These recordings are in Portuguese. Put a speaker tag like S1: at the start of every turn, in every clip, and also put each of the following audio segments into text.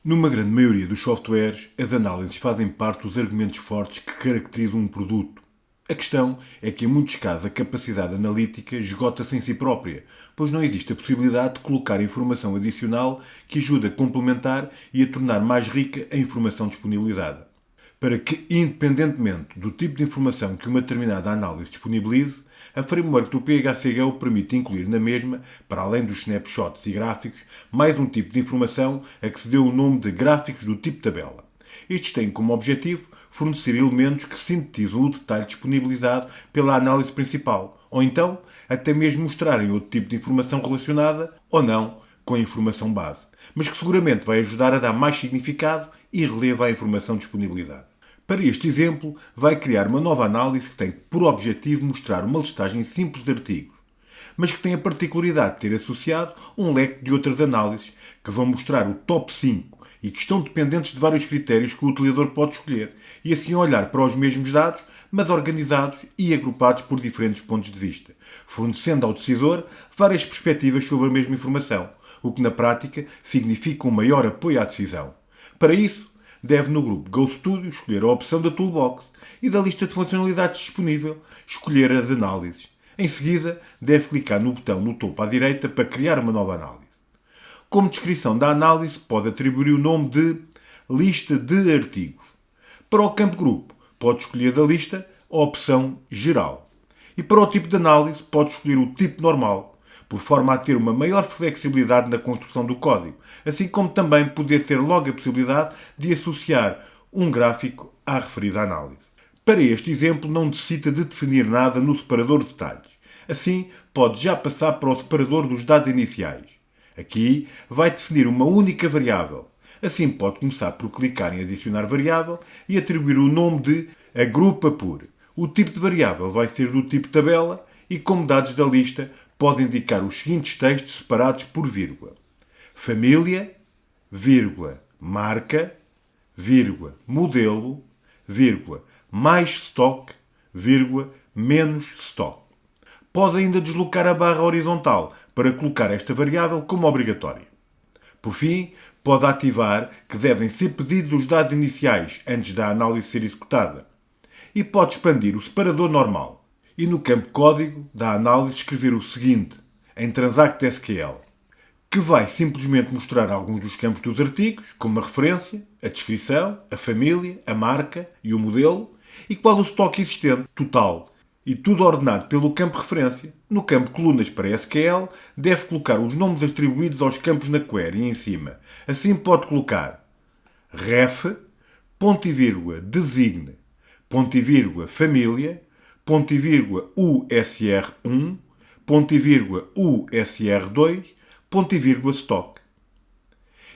S1: Numa grande maioria dos softwares, as análises fazem parte dos argumentos fortes que caracterizam um produto. A questão é que, em muitos casos, a capacidade analítica esgota-se em si própria, pois não existe a possibilidade de colocar informação adicional que ajude a complementar e a tornar mais rica a informação disponibilizada. Para que, independentemente do tipo de informação que uma determinada análise disponibilize, a framework do PHCGO permite incluir na mesma, para além dos snapshots e gráficos, mais um tipo de informação a que se deu o nome de gráficos do tipo tabela. Estes têm como objetivo fornecer elementos que sintetizam o detalhe disponibilizado pela análise principal, ou então até mesmo mostrarem outro tipo de informação relacionada, ou não, com a informação base, mas que seguramente vai ajudar a dar mais significado e relevo à informação disponibilizada. Para este exemplo, vai criar uma nova análise que tem por objetivo mostrar uma listagem simples de artigos, mas que tem a particularidade de ter associado um leque de outras análises que vão mostrar o top 5 e que estão dependentes de vários critérios que o utilizador pode escolher e assim olhar para os mesmos dados, mas organizados e agrupados por diferentes pontos de vista, fornecendo ao decisor várias perspectivas sobre a mesma informação, o que na prática significa um maior apoio à decisão. Para isso, deve no grupo GoStudio escolher a opção da Toolbox e da lista de funcionalidades disponível escolher as análises. Em seguida, deve clicar no botão no topo à direita para criar uma nova análise. Como descrição da análise, pode atribuir o nome de lista de artigos. Para o campo grupo, pode escolher da lista a opção geral. E para o tipo de análise, pode escolher o tipo normal, por forma a ter uma maior flexibilidade na construção do código, assim como também poder ter logo a possibilidade de associar um gráfico à referida análise. Para este exemplo, não necessita de definir nada no separador de detalhes. Assim, pode já passar para o separador dos dados iniciais. Aqui, vai definir uma única variável. Assim, pode começar por clicar em adicionar variável e atribuir o nome de agrupa por. O tipo de variável vai ser do tipo tabela e, como dados da lista, pode indicar os seguintes textos separados por vírgula. Família, vírgula, marca, vírgula, modelo, vírgula, mais stock, vírgula, menos stock. Pode ainda deslocar a barra horizontal para colocar esta variável como obrigatória. Por fim, pode ativar que devem ser pedidos os dados iniciais antes da análise ser executada. E pode expandir o separador normal. E no campo código da análise escrever o seguinte, em Transact SQL, que vai simplesmente mostrar alguns dos campos dos artigos, como a referência, a descrição, a família, a marca e o modelo, e qual o estoque existente total, e tudo ordenado pelo campo referência. No campo colunas para SQL, deve colocar os nomes atribuídos aos campos na query em cima. Assim pode colocar ref, ponto e vírgula, designe, ponto e vírgula, família, ponto e vírgula, USR1, ponto e vírgula, USR2, ponto e vírgula, stock.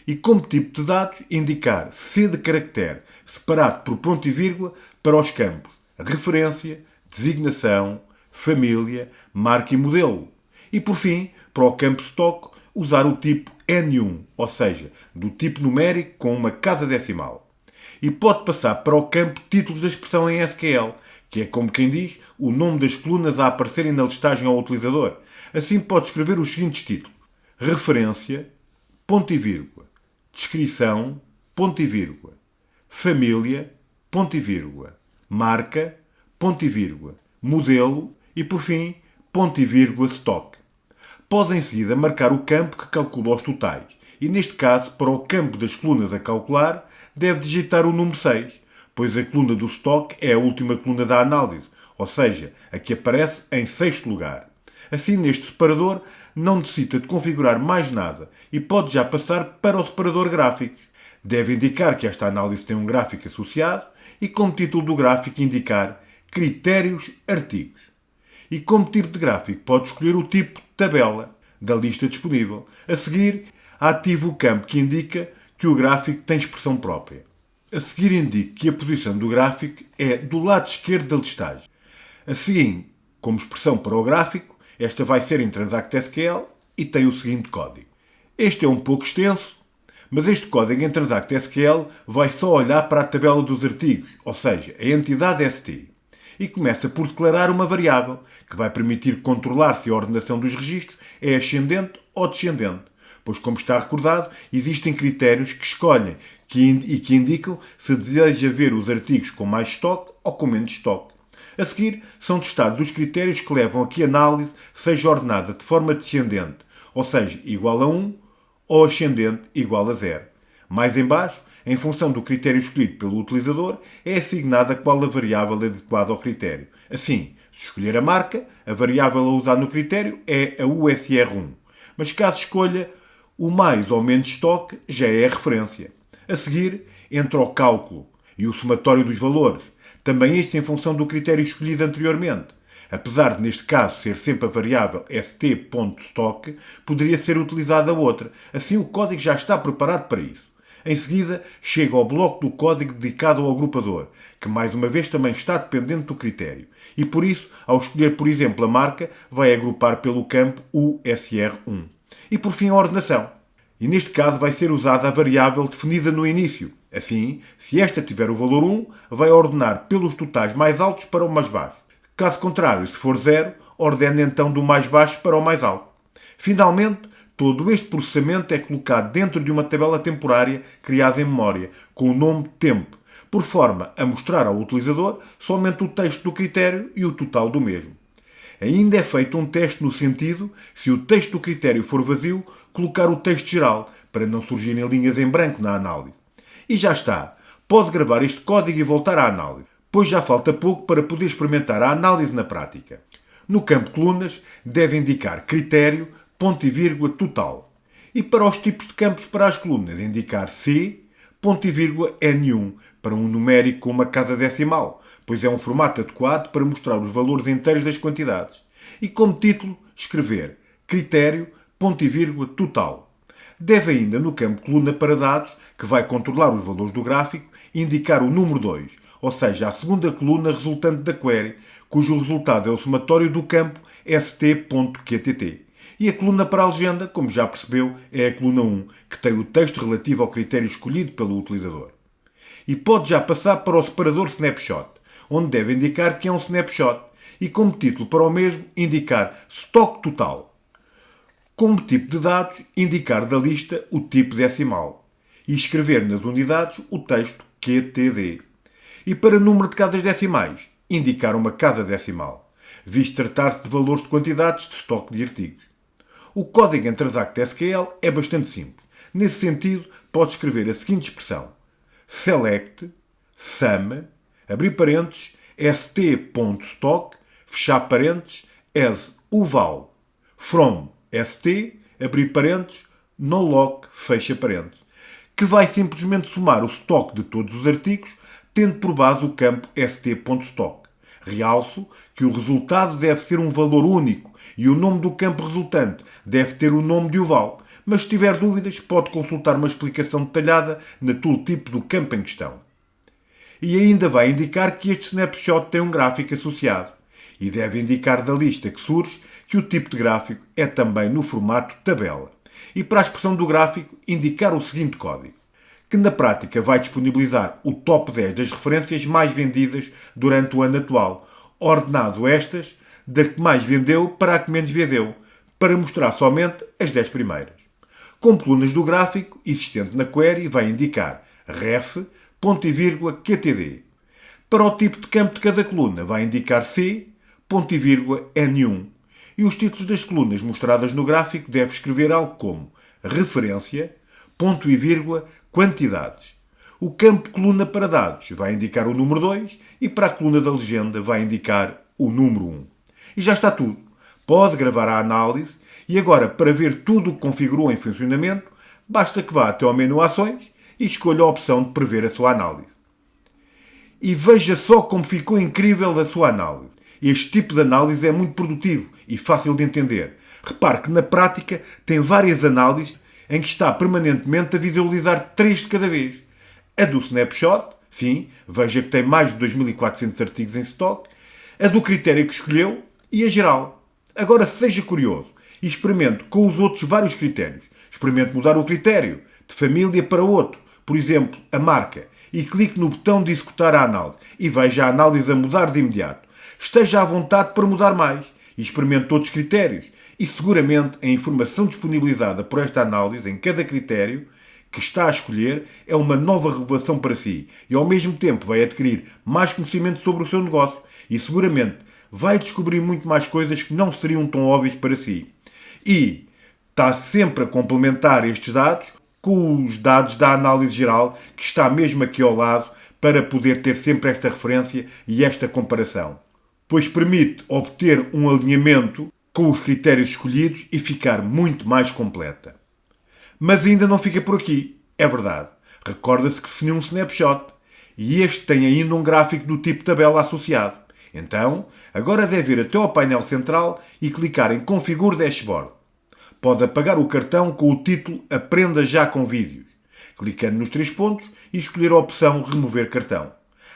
S1: E como tipo de dados, indicar C de caractere, separado por ponto e vírgula, para os campos referência, designação, família, marca e modelo. E por fim, para o campo stock, usar o tipo N1, ou seja, do tipo numérico com uma casa decimal. E pode passar para o campo títulos da expressão em SQL, que é como quem diz o nome das colunas a aparecerem na listagem ao utilizador. Assim pode escrever os seguintes títulos. Referência, ponto e vírgula, descrição, ponto e vírgula, família, ponto e vírgula, marca, ponto e vírgula, modelo e, por fim, ponto e vírgula, stock. Pode em seguida marcar o campo que calcula os totais e, neste caso, para o campo das colunas a calcular, deve digitar o número 6, pois a coluna do stock é a última coluna da análise, ou seja, a que aparece em sexto lugar. Assim, neste separador, não necessita de configurar mais nada e pode já passar para o separador gráficos. Deve indicar que esta análise tem um gráfico associado e, como título do gráfico, indicar critérios artigos. E como tipo de gráfico, pode escolher o tipo tabela da lista disponível. A seguir, ative o campo que indica que o gráfico tem expressão própria. A seguir, indique que a posição do gráfico é do lado esquerdo da listagem. Assim, como expressão para o gráfico, esta vai ser em Transact SQL e tem o seguinte código. Este é um pouco extenso, mas este código em Transact SQL vai só olhar para a tabela dos artigos, ou seja, a entidade ST, e começa por declarar uma variável que vai permitir controlar se a ordenação dos registros é ascendente ou descendente. pois, como está recordado, existem critérios que escolhem e que indicam se deseja ver os artigos com mais estoque ou com menos estoque. A seguir, são testados os critérios que levam a que a análise seja ordenada de forma descendente, ou seja, igual a 1, ou ascendente, igual a 0. Mais em baixo, em função do critério escolhido pelo utilizador, é assignada qual a variável adequada ao critério. Assim, se escolher a marca, a variável a usar no critério é a USR1. Mas caso escolha o mais ou menos estoque, já é a referência. A seguir, entra o cálculo e o somatório dos valores, também este em função do critério escolhido anteriormente. Apesar de, neste caso, ser sempre a variável st.stock, poderia ser utilizada outra. Assim, o código já está preparado para isso. Em seguida, chega ao bloco do código dedicado ao agrupador, que mais uma vez também está dependente do critério. E por isso, ao escolher, por exemplo, a marca, vai agrupar pelo campo USR1. E por fim, a ordenação. E neste caso vai ser usada a variável definida no início. Assim, se esta tiver o valor 1, vai ordenar pelos totais mais altos para o mais baixo. Caso contrário, se for 0, ordena então do mais baixo para o mais alto. Finalmente, todo este processamento é colocado dentro de uma tabela temporária criada em memória, com o nome temp, por forma a mostrar ao utilizador somente o texto do critério e o total do mesmo. Ainda é feito um teste no sentido, se o texto do critério for vazio, colocar o texto geral, para não surgirem linhas em branco na análise. E já está. Pode gravar este código e voltar à análise, pois já falta pouco para poder experimentar a análise na prática. No campo colunas, deve indicar critério, ponto e vírgula, total. E para os tipos de campos para as colunas, indicar C, ponto e vírgula, N1, para um numérico com uma casa decimal, pois é um formato adequado para mostrar os valores inteiros das quantidades. E como título, escrever critério, ponto e vírgula, total. Deve ainda, no campo coluna para dados, que vai controlar os valores do gráfico, indicar o número 2, ou seja, a segunda coluna resultante da query, cujo resultado é o somatório do campo st.qtt. E a coluna para a legenda, como já percebeu, é a coluna 1, que tem o texto relativo ao critério escolhido pelo utilizador. E pode já passar para o separador snapshot, onde deve indicar que é um snapshot, e como título para o mesmo, indicar estoque total. Como tipo de dados, indicar da lista o tipo decimal e escrever nas unidades o texto QTD. E para número de casas decimais, indicar uma casa decimal, visto tratar-se de valores de quantidades de estoque de artigos. O código em Transact SQL é bastante simples. Nesse sentido, pode escrever a seguinte expressão: select, sum, abrir parênteses, st.stock, fechar parênteses, as uval, from st, abrir parênteses, nolock, fecha parênteses, que vai simplesmente somar o estoque de todos os artigos, tendo por base o campo st.stock. Realço que o resultado deve ser um valor único e o nome do campo resultante deve ter o nome de uval, mas se tiver dúvidas pode consultar uma explicação detalhada na tooltip do campo em questão. E ainda vai indicar que este snapshot tem um gráfico associado e deve indicar da lista que surge que o tipo de gráfico é também no formato tabela. E para a expressão do gráfico, indicar o seguinte código, que na prática vai disponibilizar o top 10 das referências mais vendidas durante o ano atual, ordenado estas da que mais vendeu para a que menos vendeu, para mostrar somente as 10 primeiras. Com colunas do gráfico existente na query, vai indicar ref, ponto e vírgula, qtd. Para o tipo de campo de cada coluna, vai indicar C, ponto e vírgula, N1. E os títulos das colunas mostradas no gráfico deve escrever algo como referência, ponto e vírgula, quantidades. O campo coluna para dados vai indicar o número 2 e para a coluna da legenda vai indicar o número 1. E já está tudo. Pode gravar a análise e agora, para ver tudo o que configurou em funcionamento, basta que vá até ao menu Ações e escolha a opção de prever a sua análise. E veja só como ficou incrível a sua análise. Este tipo de análise é muito produtivo e fácil de entender. Repare que na prática tem várias análises em que está permanentemente a visualizar 3 de cada vez. A do snapshot, sim, veja que tem mais de 2.400 artigos em stock, a do critério que escolheu e a geral. Agora seja curioso e experimente com os outros vários critérios. Experimente mudar o critério de família para outro, por exemplo, a marca, e clique no botão de executar a análise e veja a análise a mudar de imediato. Esteja à vontade para mudar mais e experimente outros critérios E seguramente a informação disponibilizada por esta análise em cada critério que está a escolher é uma nova revelação para si e ao mesmo tempo vai adquirir mais conhecimento sobre o seu negócio e seguramente vai descobrir muito mais coisas que não seriam tão óbvias para si. E está sempre a complementar estes dados com os dados da análise geral que está mesmo aqui ao lado para poder ter sempre esta referência e esta comparação. Pois permite obter um alinhamento com os critérios escolhidos e ficar muito mais completa. Mas ainda não fica por aqui. É verdade. Recorda-se que definiu um snapshot e este tem ainda um gráfico do tipo tabela associado. Então, agora deve ir até ao painel central e clicar em Configure Dashboard. Pode apagar o cartão com o título Aprenda já com vídeos, clicando nos 3 pontos e escolher a opção Remover cartão.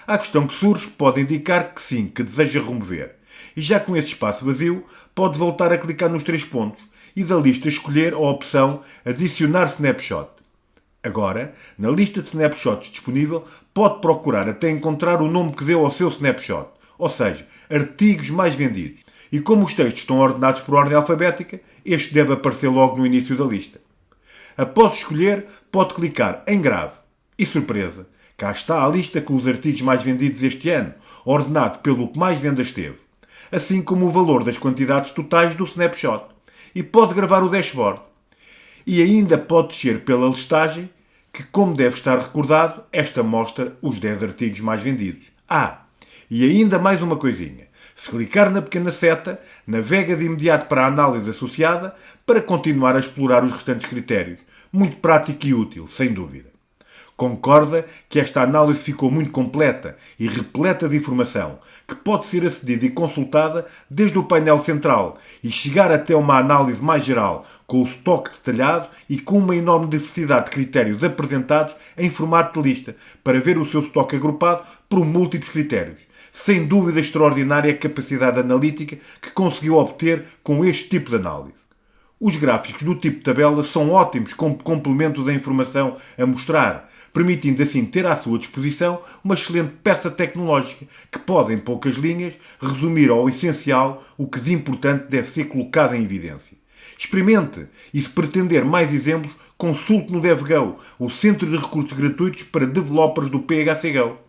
S1: A questão que surge pode indicar que sim, que deseja remover. E já com esse espaço vazio, pode voltar a clicar nos 3 pontos e da lista escolher a opção Adicionar Snapshot. Agora, na lista de snapshots disponível, pode procurar até encontrar o nome que deu ao seu snapshot, ou seja, artigos mais vendidos. E como os textos estão ordenados por ordem alfabética, este deve aparecer logo no início da lista. Após escolher, pode clicar em Grave. E surpresa, cá está a lista com os artigos mais vendidos este ano, ordenado pelo que mais vendas teve, assim como o valor das quantidades totais do snapshot. E pode gravar o dashboard. E ainda pode descer pela listagem, que, como deve estar recordado, esta mostra os 10 artigos mais vendidos. E ainda mais uma coisinha. Se clicar na pequena seta, navega de imediato para a análise associada para continuar a explorar os restantes critérios. Muito prático e útil, sem dúvida. Concorda que esta análise ficou muito completa e repleta de informação, que pode ser acedida e consultada desde o painel central e chegar até uma análise mais geral, com o estoque detalhado e com uma enorme diversidade de critérios apresentados em formato de lista, para ver o seu estoque agrupado por múltiplos critérios. Sem dúvida extraordinária a capacidade analítica que conseguiu obter com este tipo de análise. Os gráficos do tipo tabela são ótimos como complemento da informação a mostrar, permitindo assim ter à sua disposição uma excelente peça tecnológica que pode, em poucas linhas, resumir ao essencial o que de importante deve ser colocado em evidência. Experimente e, se pretender mais exemplos, consulte no DevGo, o Centro de Recursos Gratuitos para Developers do PHCGo.